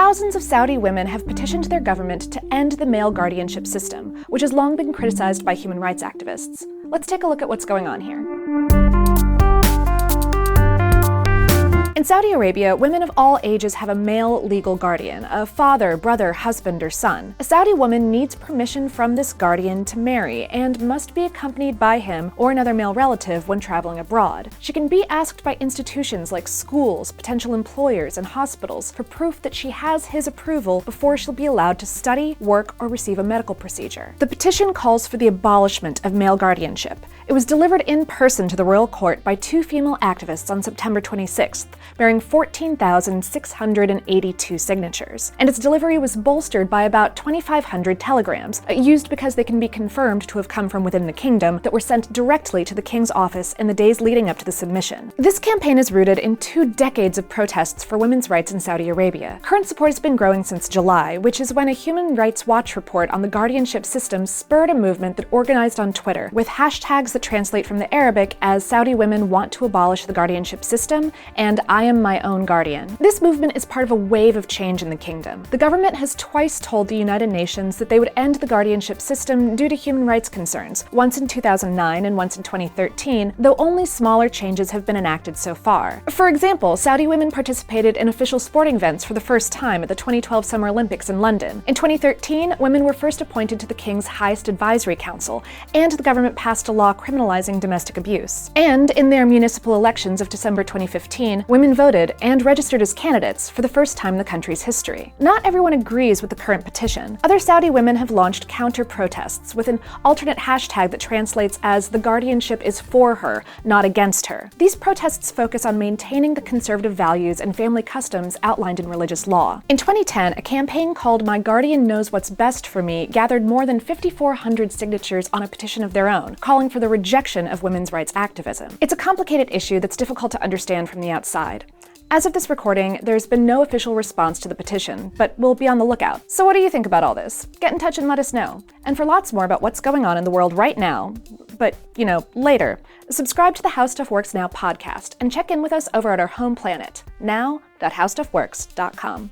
Thousands of Saudi women have petitioned their government to end the male guardianship system, which has long been criticized by human rights activists. Let's take a look at what's going on here. In Saudi Arabia, women of all ages have a male legal guardian, a father, brother, husband, or son. A Saudi woman needs permission from this guardian to marry and must be accompanied by him or another male relative when traveling abroad. She can be asked by institutions like schools, potential employers, and hospitals for proof that she has his approval before she'll be allowed to study, work, or receive a medical procedure. The petition calls for the abolishment of male guardianship. It was delivered in person to the royal court by two female activists on September 26th, bearing 14,682 signatures. And its delivery was bolstered by about 2,500 telegrams, used because they can be confirmed to have come from within the kingdom, that were sent directly to the king's office in the days leading up to the submission. This campaign is rooted in 2 decades of protests for women's rights in Saudi Arabia. Current support has been growing since July, which is when a Human Rights Watch report on the guardianship system spurred a movement that organized on Twitter, with hashtags that translate from the Arabic as "Saudi women want to abolish the guardianship system" and "I am my own guardian." This movement is part of a wave of change in the kingdom. The government has twice told the United Nations that they would end the guardianship system due to human rights concerns, once in 2009 and once in 2013, though only smaller changes have been enacted so far. For example, Saudi women participated in official sporting events for the first time at the 2012 Summer Olympics in London. In 2013, women were first appointed to the King's Highest Advisory Council, and the government passed a law criminalizing domestic abuse. And in their municipal elections of December 2015, women voted and registered as candidates for the first time in the country's history. Not everyone agrees with the current petition. Other Saudi women have launched counter-protests with an alternate hashtag that translates as "the guardianship is for her, not against her." These protests focus on maintaining the conservative values and family customs outlined in religious law. In 2010, a campaign called "My Guardian Knows What's Best for Me" gathered more than 5,400 signatures on a petition of their own, calling for the rejection of women's rights activism. It's a complicated issue that's difficult to understand from the outside. As of this recording, there's been no official response to the petition, but we'll be on the lookout. So what do you think about all this? Get in touch and let us know. And for lots more about what's going on in the world right now, but, later, subscribe to the How Stuff Works Now podcast and check in with us over at our home planet, now.howstuffworks.com.